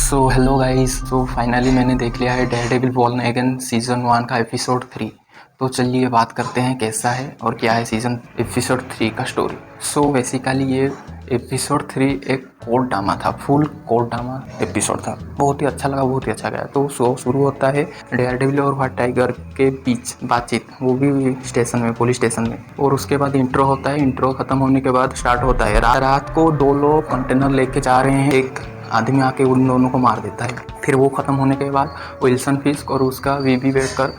So hello guys. So finally मैंने देख लिया है डेयरडेविल बॉर्न अगेन सीज़न 1 का एपिसोड 3। तो चलिए बात करते हैं कैसा है और क्या है सीज़न एपिसोड 3 का स्टोरी। सो बेसिकली ये एपिसोड 3 एक कोर्ट ड्रामा था, फुल कोर्ट ड्रामा एपिसोड था। बहुत ही अच्छा लगा, बहुत ही अच्छा गया। तो शो शुरू होता है डेयरडेविल और व्हाइट टाइगर के बीच बातचीत, वो भी स्टेशन में, पुलिस स्टेशन में। और उसके बाद इंट्रो होता है। इंट्रो खत्म होने के बाद स्टार्ट होता है रात को 2 लोग कंटेनर लेके जा रहे हैं, एक आदमी आके उन दोनों को मार देता है। फिर वो ख़त्म होने के बाद विल्सन फिस्क और उसका बीवी बैठकर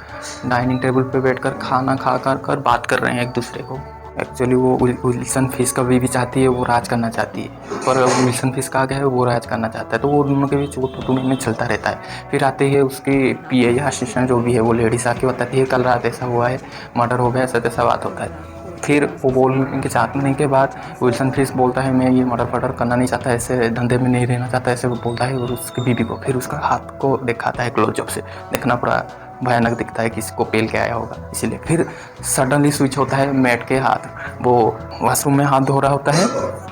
डाइनिंग टेबल पे बैठकर खाना खा कर बात कर रहे हैं एक दूसरे को। एक्चुअली वो विल्सन फिस्क का बीवी चाहती है, वो राज करना चाहती है, पर विल्सन फिस्क आ गया है, वो राज करना चाहता है। तो वो दोनों के बीच वो टूटू में चलता रहता है। फिर आते ही उसकी पीए या असिस्टेंट जो भी है वो लेडीज आके बताती है कल रात ऐसा हुआ है, मर्डर हो गया, ऐसा तैसा बात होता है। फिर वो बोलने के चाहने के बाद विल्सन फिस्क बोलता है मैं ये मर्डर फर्डर करना नहीं चाहता, ऐसे धंधे में नहीं रहना चाहता, ऐसे वो बोलता है। और उसकी बीवी को फिर उसका हाथ को दिखाता है क्लोजअप से, देखना पूरा भयानक दिखता है, किसी को पेल के आया होगा इसीलिए। फिर सडनली स्विच होता है मैट के हाथ, वो वॉशरूम में हाथ धो रहा होता है।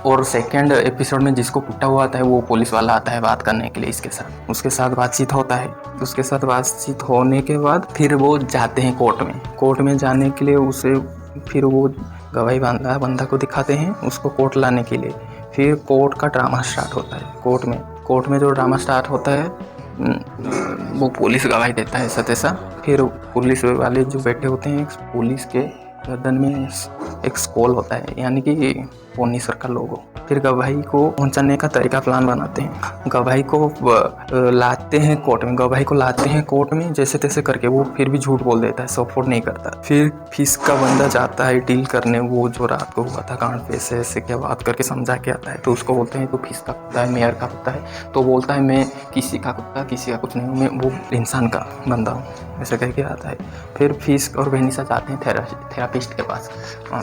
और सेकेंड एपिसोड में जिसको पिटा हुआ आता है वो पुलिस वाला आता है बात करने के लिए इसके साथ, उसके साथ बातचीत होता है। उसके साथ बातचीत होने के बाद फिर वो जाते हैं कोर्ट में। कोर्ट में जाने के लिए उसे फिर वो गवाही बंदा को दिखाते हैं उसको कोर्ट लाने के लिए। फिर कोर्ट का ड्रामा स्टार्ट होता है। कोर्ट में जो ड्रामा स्टार्ट होता है वो पुलिस गवाही देता है ऐसा तैसा। फिर पुलिस वाले जो बैठे होते हैं, पुलिस के गर्दन में एक स्कोल होता है, यानी कि पोनीसर का लोगो। फिर गवाही को पहुंचाने का तरीका प्लान बनाते हैं। गवाही को लाते हैं कोर्ट में, जैसे तैसे करके। वो फिर भी झूठ बोल देता है, सपोर्ट नहीं करता। फिर फिस्क का बंदा जाता है डील करने, वो जो रात को हुआ था कांड पे ऐसे क्या बात करके समझा के आता है। तो उसको बोलते हैं तो फिस्क का कुत्ता है, मेयर का कुत्ता है। तो बोलता है मैं किसी का कुत्ता, किसी का कुछ नहीं हूँ, मैं वो इंसान का बंदा हूँ, ऐसे कह के आता है। फिर फिस्क और वेनिसा जाते हैं थेरापिस्ट के पास।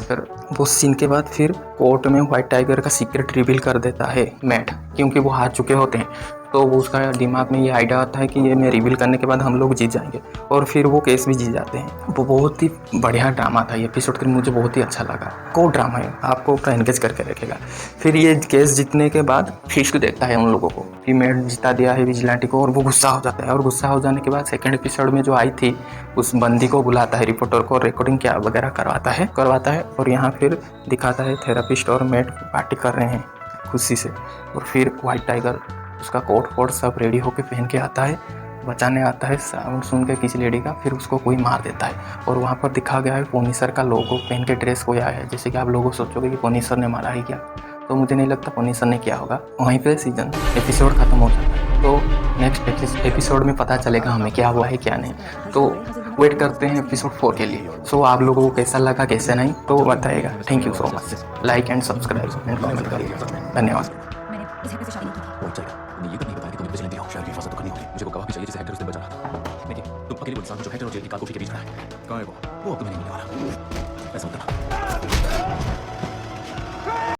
फिर वो सीन के बाद फिर कोर्ट में व्हाइट टाइगर का सीक्रेट रिवील कर देता है मैट, क्योंकि वो हार चुके होते हैं। तो वो उसका दिमाग में ये आइडिया आता है कि ये मैं रिवील करने के बाद हम लोग जीत जाएंगे, और फिर वो केस भी जीत जाते हैं। वो बहुत ही बढ़िया ड्रामा था ये एपिसोड 3, मुझे बहुत ही अच्छा लगा। कोर्ट ड्रामा है, आपको पूरा एंगेज करके रखेगा। फिर ये केस जीतने के बाद फिस्क देखता है उन लोगों को कि मैट जिता दिया है विजिलेंटी को, और वो गुस्सा हो जाता है। और गुस्सा हो जाने के बाद सेकेंड एपिसोड में जो आई थी उस बंदी को बुलाता है, रिपोर्टर को, रिकॉर्डिंग क्या वगैरह करवाता है। और यहाँ फिर दिखाता है थेरापिस्ट और मैट पार्टी कर रहे हैं खुशी से। और फिर व्हाइट टाइगर उसका कोट सब रेडी होके पहन के आता है, बचाने आता है साउंड सुन के किसी लेडी का। फिर उसको कोई मार देता है। और वहाँ पर दिखा गया है पोनीसर का लोगो पहन के ड्रेस कोई आया है। जैसे कि आप लोगों सोचोगे कि पोनीसर ने मारा है क्या, तो मुझे नहीं लगता पोनीसर ने किया होगा। वहीं पे सीजन एपिसोड ख़त्म हो जाता है। तो नेक्स्ट एपिसोड में पता चलेगा हमें क्या हुआ है क्या नहीं। तो वेट करते हैं एपिसोड 4 के लिए। सो आप लोगों को कैसा लगा कैसे नहीं तो बताइएगा। Thank you so much. Like and subscribe and comment करिएगा। धन्यवाद। मैंने इस हैकर से शादी नहीं की थी। वो जाएगा। उन्हें ये तक नहीं बताया कि तुम विजिलेंटी हो। शहर की हिफाजत तो करनी होगी। मुझे वो गवाह भी चाहिए जिसे हैकर उस दिन बचा रहा था। देखिए, तुम अकेले वो इंसान हो जो हैकर और जेल की कारतूस के बीच खड़ा है। कहाँ है वो? अब तुम्हें नहीं मिलने वाला। ऐसा मत करना।